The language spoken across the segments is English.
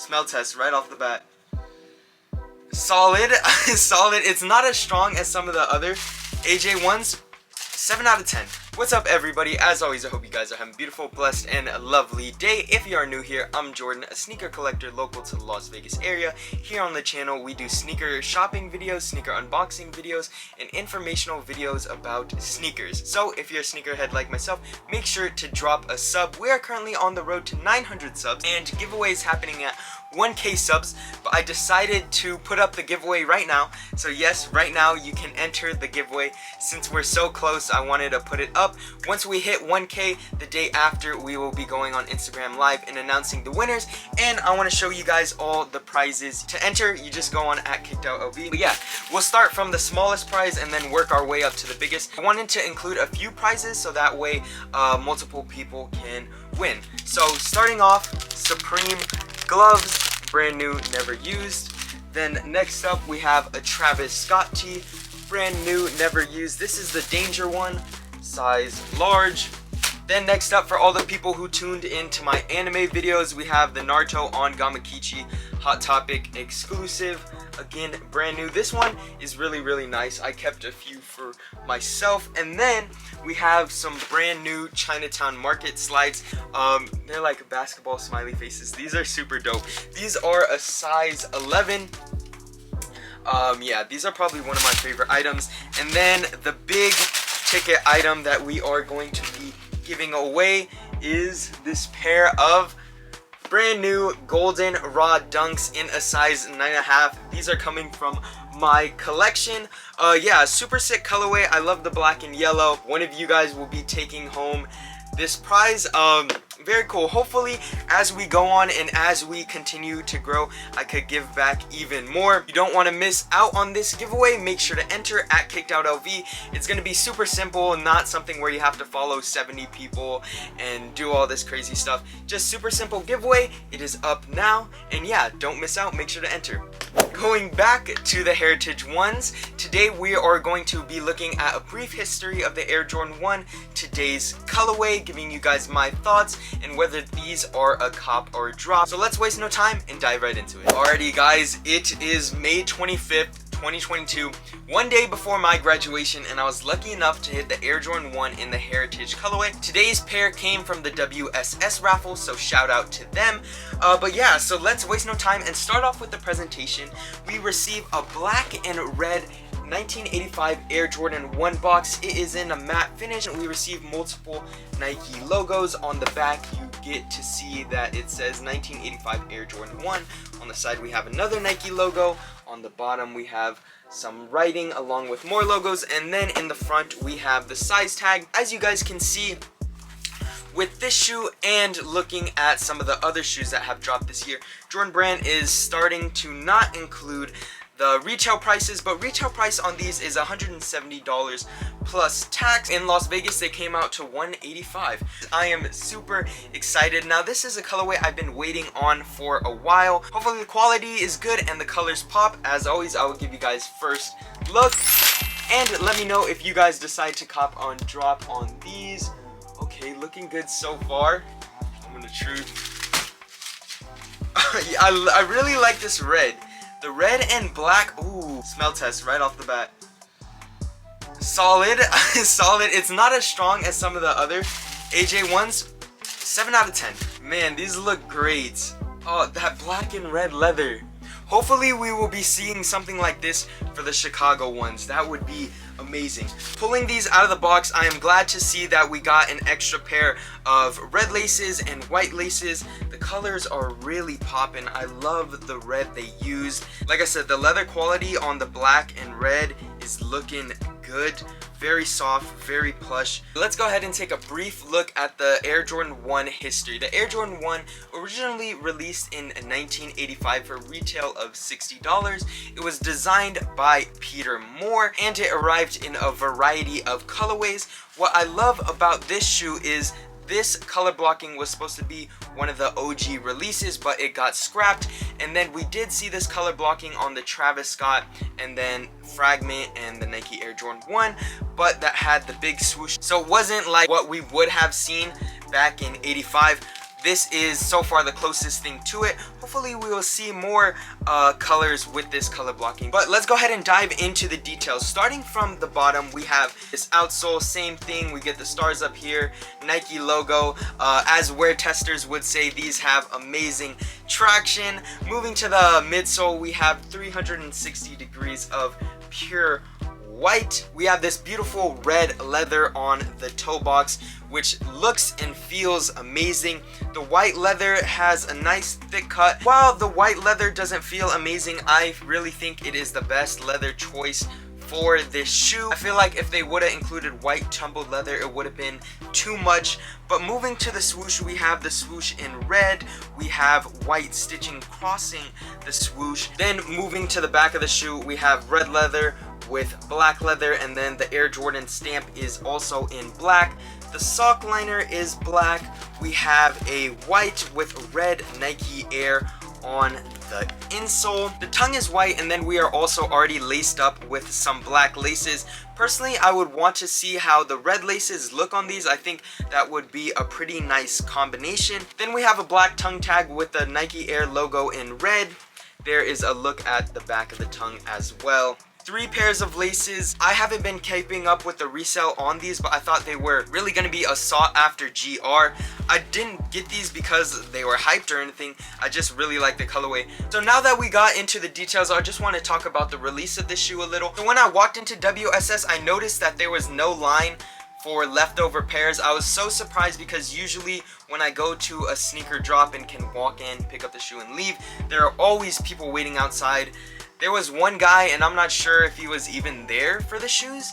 Smell test right off the bat. Solid. Solid. It's not as strong as some of the other AJ ones. 7 out of 10. What's up, everybody? As always, I hope you guys are having a beautiful, blessed, and a lovely day. If you are new here, I'm Jordan, a sneaker collector local to the Las Vegas area. Here on the channel, we do sneaker shopping videos, sneaker unboxing videos, and informational videos about sneakers. So if you're a sneakerhead like myself, make sure to drop a sub. We are currently on the road to 900 subs, and giveaways happening at 1K subs, but I decided to put up the giveaway right now. So yes, right now you can enter the giveaway. Since we're so close, I wanted to put it up. Once we hit 1K, the day after, we will be going on Instagram Live and announcing the winners, and I want to show you guys all the prizes. To enter, you just go on @KickedOutLV. But yeah, we'll start from the smallest prize and then work our way up to the biggest. I wanted to include a few prizes so that way multiple people can win. So starting off, Supreme gloves, brand new, never used. Then next up we have a Travis Scott tee, brand new, never used. This is the Danger one, size large. Then next up, for all the people who tuned into my anime videos, we have the Naruto on Gamakichi Hot Topic exclusive. Again, brand new. This one is really nice. I kept a few for myself. And then we have some brand new Chinatown Market slides. They're like basketball smiley faces. These are super dope. These are a size 11. Yeah, these are probably one of my favorite items. And then the big ticket item that we are going to be giving away is this pair of brand new golden raw dunks in a size 9.5. These are coming from my collection. Yeah, super sick colorway. I love the black and yellow. One of you guys will be taking home this prize. Very cool. Hopefully, as we go on and as we continue to grow, I could give back even more. You don't want to miss out on this giveaway. Make sure to enter @KickedOutLV. It's going to be super simple, not something where you have to follow 70 people and do all this crazy stuff. Just super simple giveaway. It is up now, and yeah, don't miss out. Make sure to enter. Going back to the Heritage ones, today we are going to be looking at a brief history of the Air Jordan 1, today's colorway, giving you guys my thoughts and whether these are a cop or a drop. So let's waste no time and dive right into it. Alrighty guys, it is May 25th, 2022, one day before my graduation, and I was lucky enough to hit the Air Jordan 1 in the Heritage colorway. Today's pair came from the WSS raffle, so shout out to them. But yeah, so let's waste no time and start off with the presentation. We receive a black and red 1985 Air Jordan 1 box. It is in a matte finish, and we receive multiple Nike logos. On the back, you get to see that it says 1985 Air Jordan 1. On the side, we have another Nike logo. On the bottom, we have some writing along with more logos, and then in the front, we have the size tag. As you guys can see, with this shoe and looking at some of the other shoes that have dropped this year, Jordan Brand is starting to not include the retail prices, but retail price on these is $170 plus tax. In Las Vegas, they came out to $185. I am super excited. Now, this is a colorway I've been waiting on for a while. Hopefully the quality is good and the colors pop. As always, I will give you guys first look, and let me know if you guys decide to cop on drop on these. Okay, looking good so far. I'm gonna choose. Yeah, I really like this red. The red and black, ooh, smell test right off the bat. Solid, solid. It's not as strong as some of the other AJ ones. 7 out of 10. Man, these look great. Oh, that black and red leather. Hopefully we will be seeing something like this for the Chicago ones. That would be amazing. Pulling these out of the box, I am glad to see that we got an extra pair of red laces and white laces. The colors are really popping. I love the red they used. Like I said, the leather quality on the black and red is looking good. Very soft, very plush. Let's go ahead and take a brief look at the Air Jordan 1 history. The Air Jordan 1 originally released in 1985 for retail of $60. It was designed by Peter Moore, and it arrived in a variety of colorways. What I love about this shoe is this color blocking was supposed to be one of the OG releases, but it got scrapped. And then we did see this color blocking on the Travis Scott and then Fragment and the Nike Air Jordan 1, but that had the big swoosh. So it wasn't like what we would have seen back in '85. this is so far the closest thing to it. Hopefully we will see more colors with this color blocking. But let's go ahead and dive into the details. Starting from the bottom, we have this outsole, same thing. We get the stars up here, Nike logo. As wear testers would say, these have amazing traction. Moving to the midsole, we have 360 degrees of pure white. We have this beautiful red leather on the toe box, which looks and feels amazing. The white leather has a nice thick cut. While the white leather doesn't feel amazing, I really think it is the best leather choice for this shoe. I feel like if they would have included white tumbled leather, it would have been too much. But moving to the swoosh, we have the swoosh in red. We have white stitching crossing the swoosh. Then moving to the back of the shoe, we have red leather with black leather, and then the Air Jordan stamp is also in black. The sock liner is black. We have a white with red Nike Air on the insole. The tongue is white, and then we are also already laced up with some black laces. Personally, I would want to see how the red laces look on these. I think that would be a pretty nice combination. Then we have a black tongue tag with the Nike Air logo in red. There is a look at the back of the tongue as well. 3 pairs of laces. I haven't been keeping up with the resale on these, but I thought they were really going to be a sought after GR. I didn't get these because they were hyped or anything. I just really like the colorway. So now that we got into the details, I just want to talk about the release of this shoe a little. So when I walked into WSS, I noticed that there was no line for leftover pairs. I was so surprised because usually when I go to a sneaker drop and can walk in, pick up the shoe and leave, there are always people waiting outside. There was one guy, and I'm not sure if he was even there for the shoes,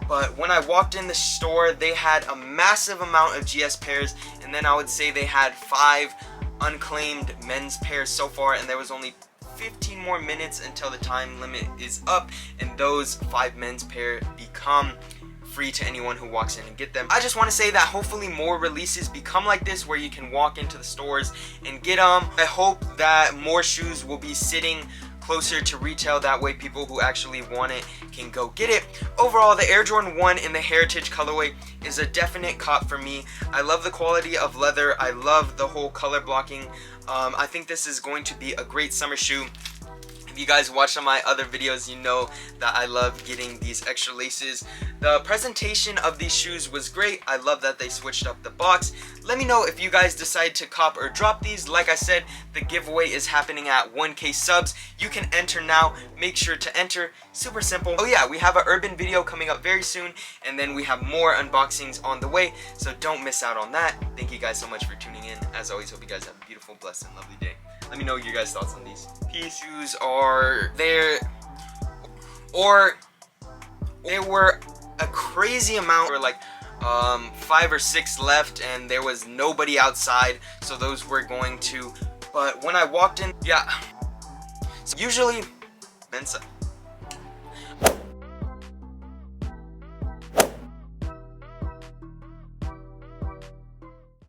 but when I walked in the store, they had a massive amount of GS pairs, and then I would say they had 5 unclaimed men's pairs so far, and there was only 15 more minutes until the time limit is up, and those 5 men's pair become free to anyone who walks in and get them. I just want to say that hopefully more releases become like this, where you can walk into the stores and get them. I hope that more shoes will be sitting closer to retail, that way people who actually want it can go get it. Overall, the Air Jordan 1 in the Heritage colorway is a definite cop for me. I love the quality of leather. I love the whole color blocking. I think this is going to be a great summer shoe. If you guys watch some of my other videos, you know that I love getting these extra laces. The presentation of these shoes was great. I love that they switched up the box. Let me know if you guys decide to cop or drop these. Like I said, the giveaway is happening at 1K subs. You can enter now. Make sure to enter. Super simple. Oh yeah, we have an urban video coming up very soon, and then we have more unboxings on the way, so don't miss out on that. Thank you guys so much for tuning in. As always, hope you guys have a beautiful, blessed, and lovely day. Let me know your guys' thoughts on these. Peace. Shoes are there, or there were a crazy amount, or like 5 or 6 left, and there was nobody outside, so those were going to. But when I walked in, yeah. So usually, men's.